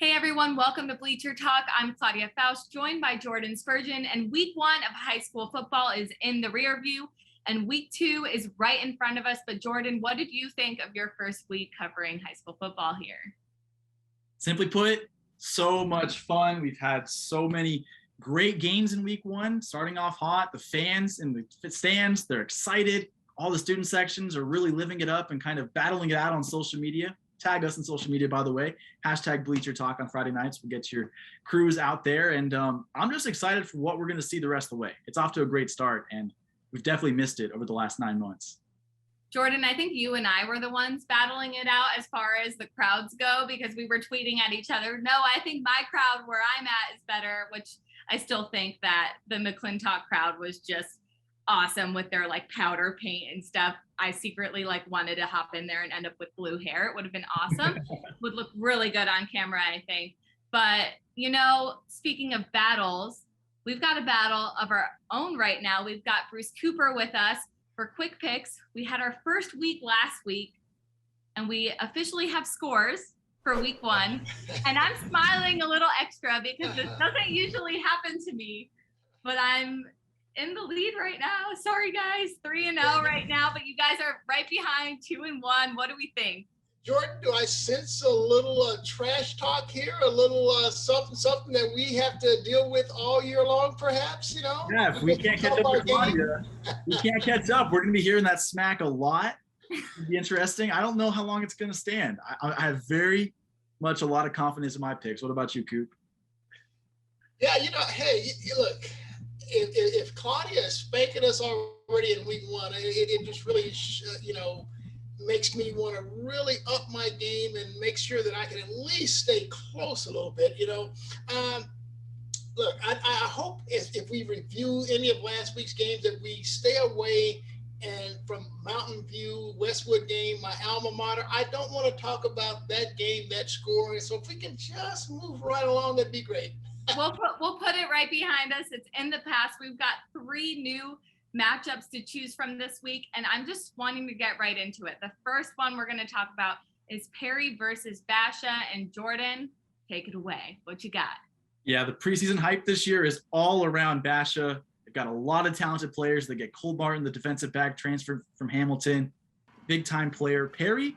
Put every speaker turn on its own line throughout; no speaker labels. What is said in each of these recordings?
Hey everyone, welcome to Bleacher Talk. I'm Claudia Faust, joined by Jordan Spurgeon, and week one of high school football is in the rear view, and week two is right in front of us. But Jordan, what did you think of your first week covering high school football here?
Simply put, so much fun. We've had so many great games in week one, starting off hot. The fans in the stands, they're excited. All the student sections are really living it up and kind of battling it out on social media. Tag us on social media, by the way. Hashtag Bleacher Talk on Friday nights. We'll get your crews out there. And I'm just excited for what we're going to see the rest of the way. It's off to a great start, and we've definitely missed it over the last 9 months.
Jordan, I think you and I were the ones battling it out as far as the crowds go, because we were tweeting at each other, no, I think my crowd where I'm at is better, which I still think that the McClintock crowd was just awesome with their like powder paint and stuff. I secretly wanted to hop in there and end up with blue hair. It would have been awesome. Would look really good on camera, I think. But, speaking of battles, we've got a battle of our own right now. We've got Bruce Cooper with us for quick picks. We had our first week last week, and we officially have scores for week one. And I'm smiling a little extra because this doesn't usually happen to me, but I'm in the lead right now. Sorry guys, 3-0 right now, but you guys are right behind 2-1. What do we think?
Jordan, do I sense a little trash talk here? A little something that we have to deal with all year long, perhaps?
Yeah, if we can't catch up with Claudia, we can't catch up. We're going to be hearing that smack a lot. It'll be interesting. I don't know how long it's going to stand. I have very much a lot of confidence in my picks. What about you, Coop?
Yeah, hey, look. If Claudia is spanking us already in week one, it just really, makes me want to really up my game and make sure that I can at least stay close a little bit, Look, I hope if we review any of last week's games that we stay away and from Mountain View, Westwood game, my alma mater. I don't want to talk about that game, that scoring. So if we can just move right along, that'd be great.
We'll put it right behind us. It's in the past. We've got 3 new matchups to choose from this week, and I'm just wanting to get right into it. The first one we're going to talk about is Perry versus Basha and Jordan. Take it away. What you got?
Yeah, the preseason hype this year is all around Basha. They've got a lot of talented players. They get Cole Barton, the defensive back, transferred from Hamilton, big-time player. Perry,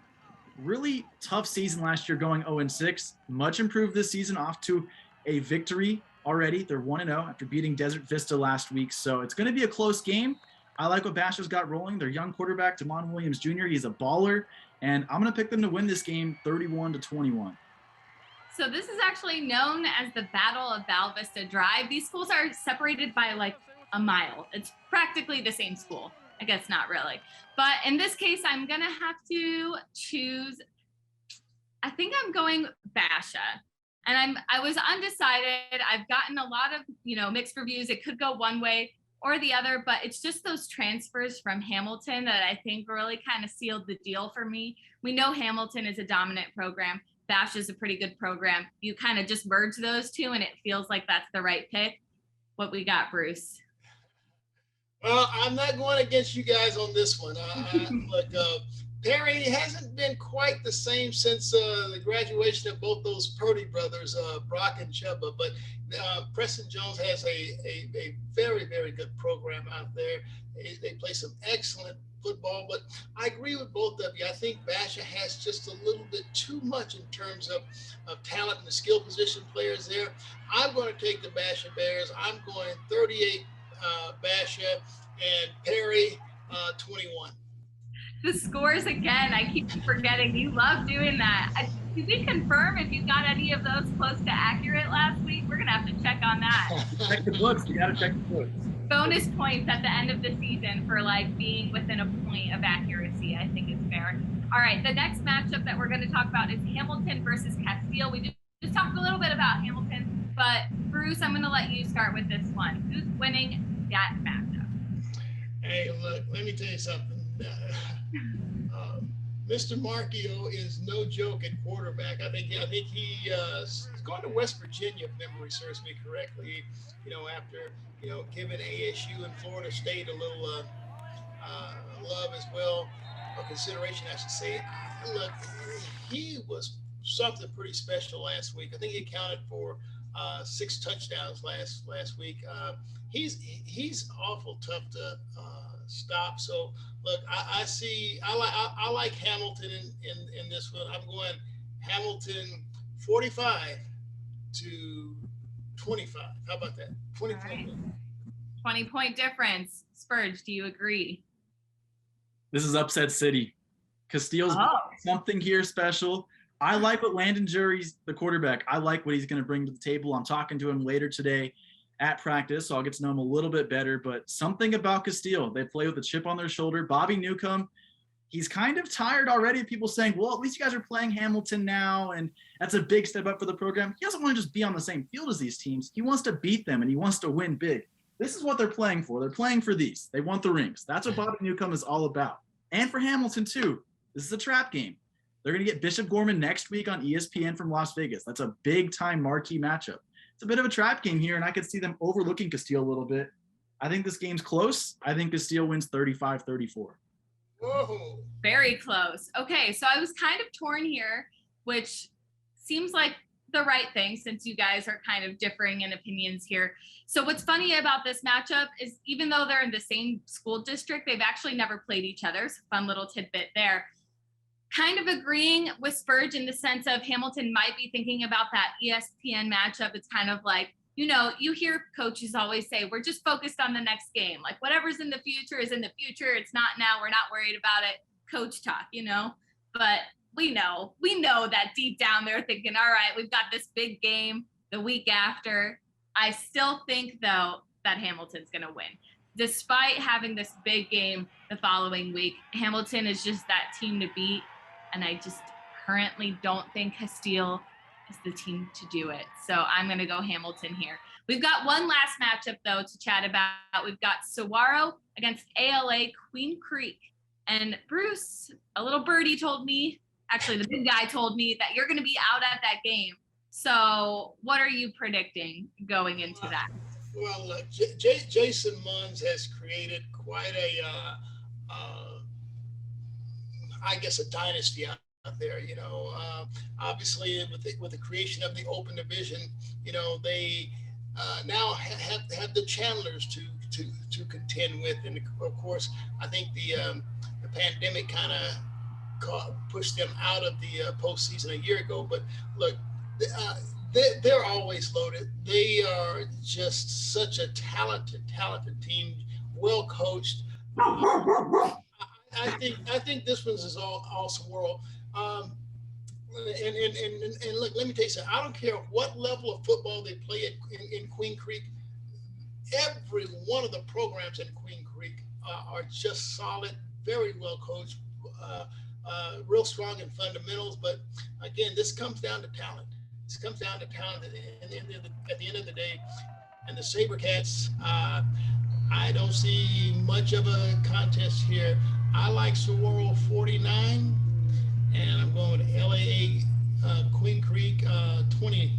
really tough season last year, going 0-6. Much improved this season, off to a victory already. They're 1-0 after beating Desert Vista last week. So it's going to be a close game. I like what Basha's got rolling. Their young quarterback, Damon Williams Jr., he's a baller. And I'm going to pick them to win this game 31-21.
So this is actually known as the Battle of Val Vista Drive. These schools are separated by a mile. It's practically the same school. I guess not really. But in this case, I'm going to have to choose. I think I'm going Basha. And I was undecided. I've gotten a lot of, mixed reviews. It could go one way or the other, but it's just those transfers from Hamilton that I think really kind of sealed the deal for me. We know Hamilton is a dominant program. Bash is a pretty good program. You kind of just merge those two and it feels like that's the right pick. What we got, Bruce?
Well, I'm not going against you guys on this one. Perry hasn't been quite the same since the graduation of both those Purdy brothers, Brock and Chuba. But Preston Jones has a very, very good program out there. They play some excellent football. But I agree with both of you. I think Basha has just a little bit too much in terms of talent and the skill position players there. I'm going to take the Basha Bears. I'm going 38 Basha and Perry 21.
The scores again. I keep forgetting. You love doing that. Did we confirm if you got any of those close to accurate last week? We're going to have to check on that.
Check the books. You got to check the books.
Bonus points at the end of the season for being within a point of accuracy, I think is fair. All right. The next matchup that we're going to talk about is Hamilton versus Castile. We just talked a little bit about Hamilton, but Bruce, I'm going to let you start with this one. Who's winning that matchup?
Hey, look, let me tell you something. Mr. Marchio is no joke at quarterback. I think he's going to West Virginia, if memory serves me correctly. After giving ASU and Florida State a little love as well, or consideration, I should say. Look, he was something pretty special last week. I think he accounted for 6 touchdowns last week. He's awful tough to stop. So look, I like Hamilton in this one. I'm going Hamilton 45 to 25. How about that? 20
right. 20-point difference. Spurge, do you agree?
This is upset city. Castile's something here special. I like what Landon Jury's the quarterback. I like what he's going to bring to the table. I'm talking to him later today at practice, so I'll get to know him a little bit better. But something about Castile, they play with a chip on their shoulder. Bobby Newcomb, he's kind of tired already of people saying, well, at least you guys are playing Hamilton now, and that's a big step up for the program. He doesn't want to just be on the same field as these teams. He wants to beat them, and he wants to win big. This is what they're playing for. They're playing for these. They want the rings. That's what Bobby Newcomb is all about. And for Hamilton, too. This is a trap game. They're going to get Bishop Gorman next week on ESPN from Las Vegas. That's a big-time marquee matchup. It's a bit of a trap game here, and I could see them overlooking Castile a little bit. I think this game's close. I think Castile wins 35-34.
Whoa.
Very close. Okay, so I was kind of torn here, which seems like the right thing since you guys are kind of differing in opinions here. So what's funny about this matchup is even though they're in the same school district, they've actually never played each other. So fun little tidbit there. Kind of agreeing with Spurge in the sense of Hamilton might be thinking about that ESPN matchup. It's kind of like, you know, you hear coaches always say, we're just focused on the next game. Like whatever's in the future is in the future. It's not now. We're not worried about it. Coach talk, you know, but we know that deep down they're thinking, all right, we've got this big game the week after. I still think though that Hamilton's going to win. Despite having this big game the following week, Hamilton is just that team to beat. And I just currently don't think Castile is the team to do it. So I'm going to go Hamilton here. We've got one last matchup, though, to chat about. We've got Saguaro against ALA Queen Creek. And Bruce, a little birdie told me, actually the big guy told me that you're going to be out at that game. So what are you predicting going into that?
Well, Jason Munns has created quite I guess a dynasty out there, you know. Obviously with the creation of the open division, you know, they now have the Chandlers to contend with, and of course I think the pandemic kind of pushed them out of the postseason a year ago. But look, they're always loaded. They are just such a talented team, well coached. I think this one's is all Saguaro. And look, let me tell you something. I don't care what level of football they play in Queen Creek. Every one of the programs in Queen Creek are just solid, very well coached, real strong in fundamentals. But again, this comes down to talent. This comes down to talent at the end of the day. And the SabreCats, I don't see much of a contest here. I like Saguaro 49, and I'm going to LAA Queen Creek 49-20.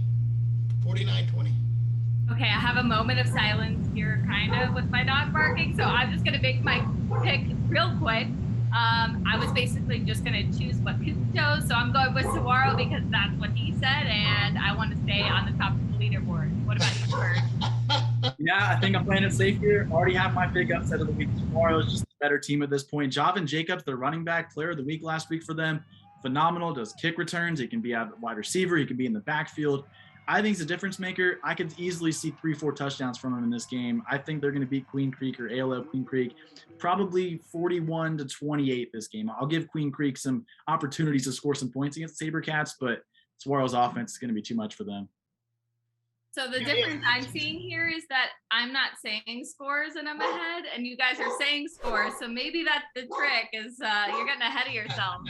Okay, I have a moment of silence here, kind of, with my dog barking, so I'm just going to make my pick real quick. I was basically just going to choose what Coop chose, so I'm going with Saguaro because that's what he said, and I want to stay on the top of the leaderboard. What about you, Bert?
Yeah, I think I'm playing it safe here. Already have my big upset of the week. Saguaro is just a better team at this point. Javin Jacobs, their running back, player of the week last week for them. Phenomenal, does kick returns. He can be a wide receiver. He can be in the backfield. I think he's a difference maker. I could easily see 3-4 touchdowns from him in this game. I think they're going to beat Queen Creek or ALL Queen Creek, probably 41-28 this game. I'll give Queen Creek some opportunities to score some points against the SabreCats, but Saguaro's offense is going to be too much for them.
So the difference I'm seeing here is that I'm not saying scores and I'm ahead, and you guys are saying scores. So maybe that's the trick is you're getting ahead of yourself.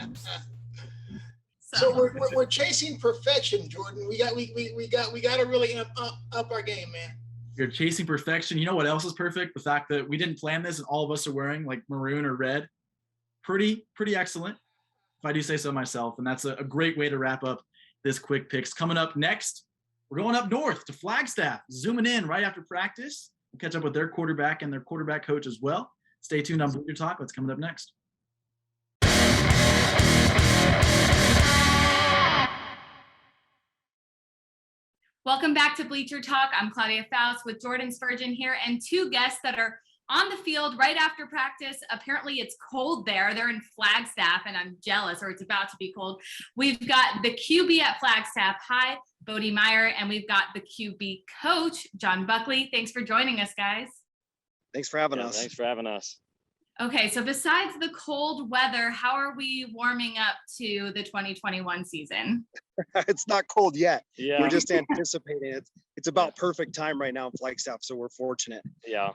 So we're chasing perfection, Jordan. We got to really up our game, man.
You're chasing perfection. You know what else is perfect? The fact that we didn't plan this and all of us are wearing like maroon or red. Pretty excellent, if I do say so myself. And that's a great way to wrap up this quick picks. Coming up next, we're going up north to Flagstaff, zooming in right after practice. We'll catch up with their quarterback and their quarterback coach as well. Stay tuned on Bleacher Talk. What's coming up next?
Welcome back to Bleacher Talk. I'm Claudia Faust with Jordan Spurgeon here and two guests that are on the field right after practice. Apparently it's cold there. They're in Flagstaff and I'm jealous, or it's about to be cold. We've got the QB at Flagstaff. Hi, Bodie Meyer. And we've got the QB coach, John Buckley. Thanks for joining us, guys.
Thanks for having us.
Thanks for having us.
Okay, so besides the cold weather, how are we warming up to the 2021 season?
It's not cold yet.
Yeah.
We're just anticipating it. It's about perfect time right now in Flagstaff, so we're fortunate.
Yeah.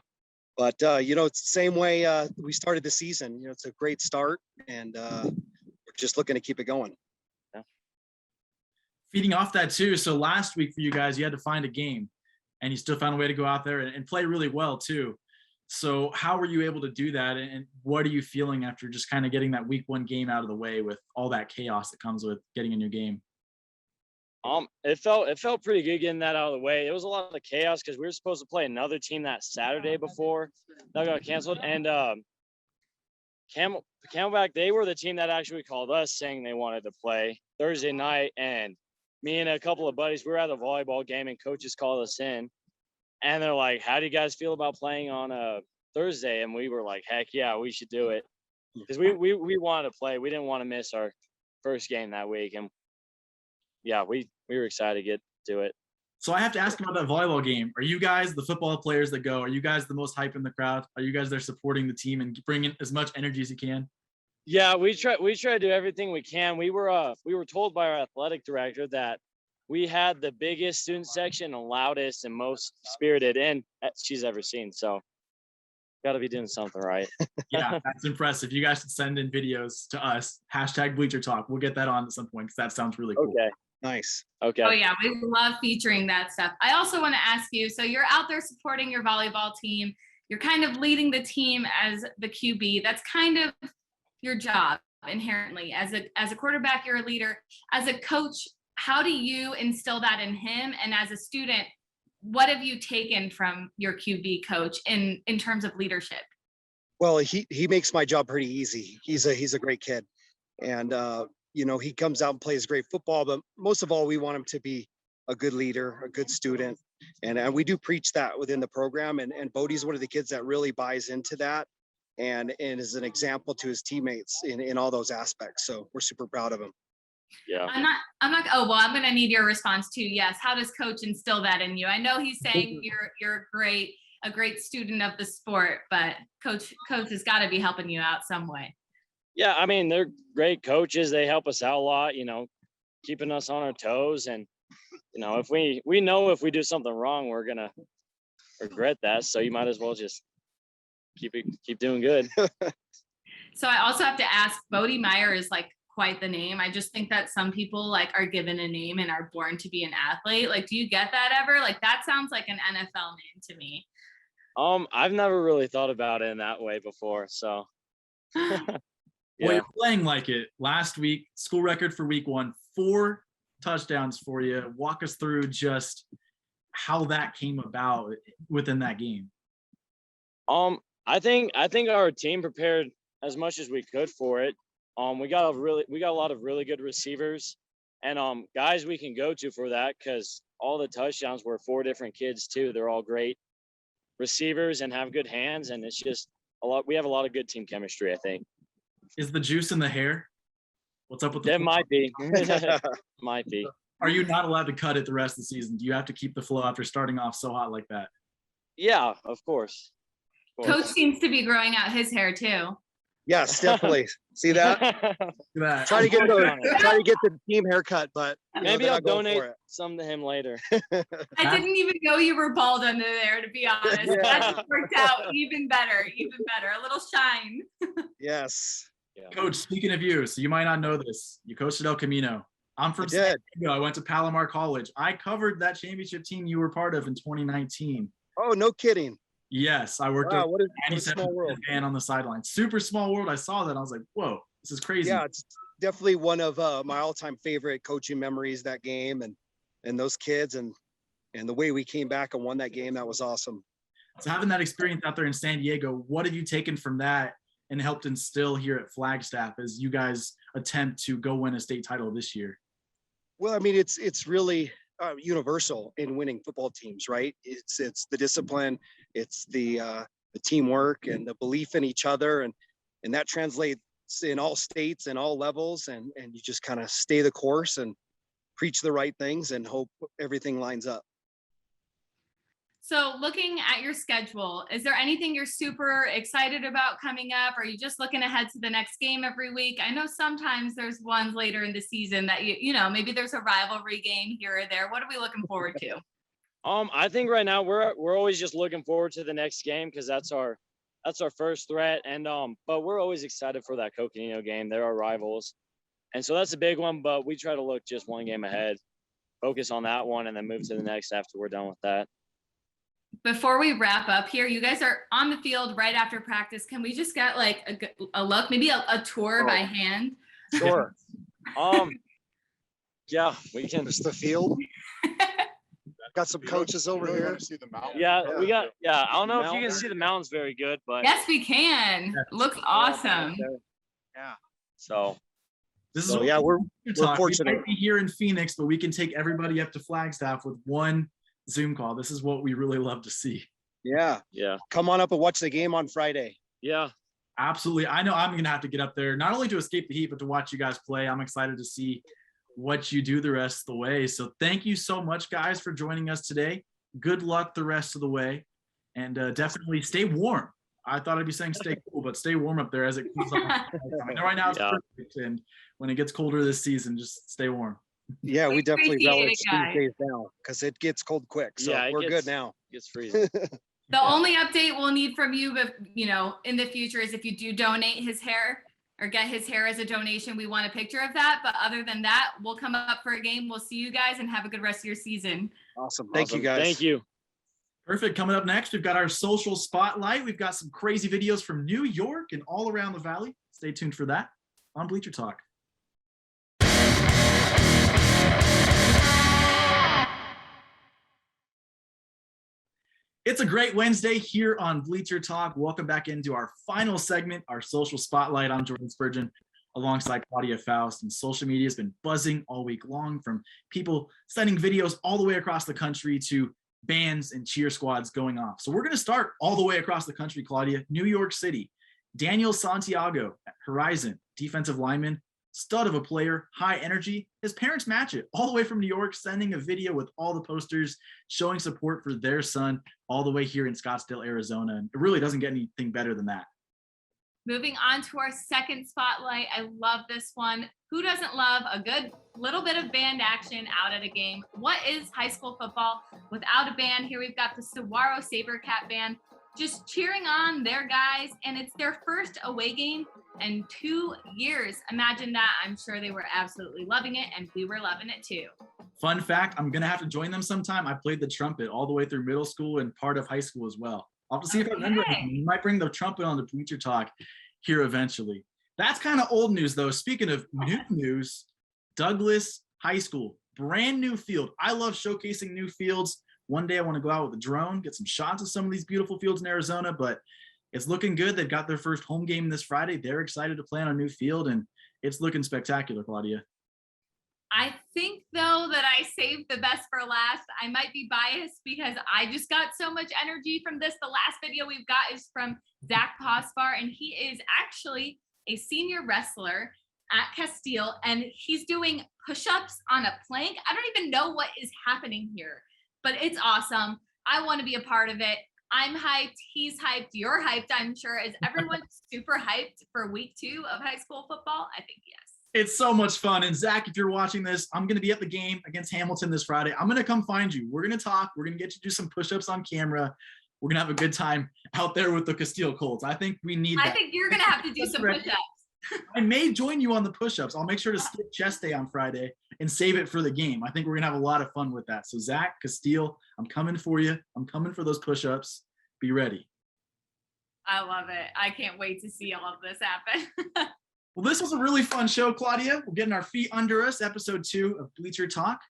But it's the same way we started the season. It's a great start, and we're just looking to keep it going.
Yeah.
Feeding off that too. So last week for you guys, you had to find a game, and you still found a way to go out there and play really well too. So how were you able to do that? And what are you feeling after just kind of getting that week one game out of the way with all that chaos that comes with getting a new game?
It felt pretty good getting that out of the way. It was a lot of chaos because we were supposed to play another team that Saturday before that got canceled. And Camelback, they were the team that actually called us saying they wanted to play Thursday night. And me and a couple of buddies, we were at a volleyball game and coaches called us in. And they're like, how do you guys feel about playing on a Thursday? And we were like, heck yeah, we should do it. Because we wanted to play. We didn't want to miss our first game that week. And yeah, we were excited to get to it.
So I have to ask about that volleyball game. Are you guys the football players that go? Are you guys the most hype in the crowd? Are you guys there supporting the team and bringing as much energy as you can?
Yeah, we try to do everything we can. We were told by our athletic director that we had the biggest student section and loudest and most spirited in she's ever seen. So got to be doing something right.
Yeah, that's impressive. You guys should send in videos to us. #Bleacher Talk. We'll get that on at some point because that sounds really cool.
Okay.
Nice.
Okay.
Oh yeah, we love featuring that stuff. I also want to ask you, so you're out there supporting your volleyball team. You're kind of leading the team as the QB. That's kind of your job inherently. As a quarterback, you're a leader. As a coach, how do you instill that in him? And as a student, what have you taken from your QB coach in terms of leadership?
Well, he makes my job pretty easy. He's a great kid, and he comes out and plays great football. But most of all, we want him to be a good leader, a good student, and we do preach that within the program. And Bodie's one of the kids that really buys into that, and is an example to his teammates in all those aspects. So we're super proud of him.
Yeah.
I'm not, oh, well, I'm going to need your response too. Yes. How does coach instill that in you? I know he's saying you're a great student of the sport, but coach has got to be helping you out some way.
Yeah. I mean, they're great coaches. They help us out a lot, keeping us on our toes. And, if we know if we do something wrong, we're going to regret that. So you might as well just keep doing good.
So I also have to ask, Bodie Meyer is like quite the name. I just think that some people are given a name and are born to be an athlete. Do you get that ever? That sounds like an NFL name to me.
I've never really thought about it in that way before. So
Well, you're playing like it. Last week, school record for week 1, 4 touchdowns for you. Walk us through just how that came about within that game.
I think our team prepared as much as we could for it. We got a lot of really good receivers and guys we can go to for that, because all the touchdowns were 4 different kids too. They're all great receivers and have good hands, and it's just we have a lot of good team chemistry, I think.
Is the juice in the hair? What's up with the
It might be. Might be.
Are you not allowed to cut it the rest of the season? Do you have to keep the flow after starting off so hot like that?
Yeah, of course.
Coach seems to be growing out his hair too.
Yes, definitely. See that? Try to get the team haircut, but
maybe I'll donate some to him later.
I didn't even know you were bald under there, to be honest.
Yeah.
That just worked out even better. A little shine.
Yes.
Yeah.
Coach, speaking of you, so you might not know this. You coached at El Camino. I'm from San Diego. I went to Palomar College. I covered that championship team you were part of in 2019.
Oh, no kidding.
Yes, I worked
Wow,
with
what a small world.
fan on the sideline. Super small world. I saw that. I was like, whoa, this is crazy.
Yeah, it's definitely one of my all-time favorite coaching memories, that game and those kids and the way we came back and won that game. That was awesome.
So having that experience out there in San Diego, what have you taken from that and helped instill here at Flagstaff as you guys attempt to go win a state title this year?
Well, I mean, it's really universal in winning football teams, right? It's the discipline, it's the teamwork and the belief in each other, and that translates in all states and all levels, and you just kind of stay the course and preach the right things and hope everything lines up.
So looking at your schedule, is there anything you're super excited about coming up? Are you just looking ahead to the next game every week? I know sometimes there's ones later in the season that you know, maybe there's a rivalry game here or there. What are we looking forward to?
I think right now we're always just looking forward to the next game because that's our first threat. And but we're always excited for that Coconino game. They're our rivals. And so that's a big one, but we try to look just one game ahead, focus on that one, and then move to the next after we're done with that.
Before we wrap up here, you guys are on the field right after practice. Can we just get like a look, maybe a tour by hand?
Sure.
Yeah, we can.
Just the field. Got some coaches over here.
See the mountain.
Yeah, we got. Yeah, I don't know if you can see the mountains very good, but
Yes, we can. Looks awesome.
Yeah.
So
This is
So
what
yeah, we're
talk. We
fortunate.
might be here in Phoenix, but we can take everybody up to Flagstaff with one Zoom call. This is what we really love to see.
Yeah.
yeah,
Come on up and watch the game on Friday.
yeah.
Absolutely. I know I'm going to have to get up there, not only to escape the heat, but to watch you guys play. I'm excited to see what you do the rest of the way. So thank you so much, guys, for joining us today. Good luck the rest of the way. And definitely stay warm. I thought I'd be saying stay cool, but stay warm up there as it cools off. I know right now it's
Yeah.
perfect. And when it gets colder this season, just stay warm.
Yeah, we definitely
appreciate
relish
it, guys.
these days now because it gets cold quick. So
Yeah, it
we're
gets-
good now.
It's freezing.
The only update we'll need from you, you know, in the future is if you do donate his hair or get his hair as a donation, we want a picture of that. But other than that, we'll come up for a game. We'll see you guys and have a good rest of your season.
Awesome. Thank you
Awesome.
guys.
Thank you.
Perfect. Coming up next, we've got our social spotlight. We've got some crazy videos from New York and all around the valley. Stay tuned for that on Bleacher Talk. It's a great Wednesday here on Bleacher Talk. Welcome back into our final segment, our social spotlight. I'm Jordan Spurgeon alongside Claudia Faust, and social media has been buzzing all week long, from people sending videos all the way across the country to bands and cheer squads going off. So we're going to start all the way across the country, Claudia. New York City, Daniel Santiago at Horizon, defensive lineman, stud of a player, high energy. His parents match it all the way from New York, sending a video with all the posters showing support for their son all the way here in Scottsdale, Arizona. And it really doesn't get anything better than that.
Moving on to our second spotlight. I love this one. Who doesn't love a good little bit of band action out at a game? What is high school football without a band? Here we've got the Saguaro Sabre Cat Band just cheering on their guys, and it's their first away game in 2 years. Imagine that. I'm sure they were absolutely loving it, and we were loving it too.
Fun fact, I'm going to have to join them sometime. I played the trumpet all the way through middle school and part of high school as well. I'll have to see if I remember
Okay.
anything. We might bring the trumpet on the Bleacher Talk here eventually. That's kind of old news, though. Speaking of new news, Douglas High School, brand new field. I love showcasing new fields. One day I want to go out with a drone, get some shots of some of these beautiful fields in Arizona, but it's looking good. They've got their first home game this Friday. They're excited to play on a new field, and it's looking spectacular, Claudia.
I think, though, that I saved the best for last. I might be biased because I just got so much energy from this. The last video we've got is from Zach Posvar, and he is actually a senior wrestler at Castile, and he's doing push-ups on a plank. I don't even know what is happening here, but it's awesome. I want to be a part of it. I'm hyped. He's hyped. You're hyped, I'm sure. Is everyone super hyped for week 2 of high school football? I think yes.
It's so much fun. And Zach, if you're watching this, I'm going to be at the game against Hamilton this Friday. I'm going to come find you. We're going to talk. We're going to get you to do some push-ups on camera. We're going to have a good time out there with the Castile Colts. I think we need that.
I think you're going to have to do some
Right.
push-ups.
I may join you on the push-ups. I'll make sure to skip chest day on Friday and save it for the game. I think we're going to have a lot of fun with that. So Zach, Castile, I'm coming for you. I'm coming for those push-ups. Be ready.
I love it. I can't wait to see all of this happen.
Well, this was a really fun show, Claudia. We're getting our feet under us, episode 2 of Bleacher Talk.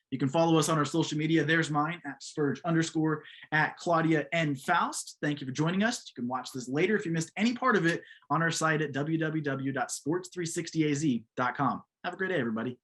You can follow us on our social media. There's mine at Spurge _ at Claudia N. Faust. Thank you for joining us. You can watch this later if you missed any part of it on our site at www.sports360az.com. Have a great day, everybody.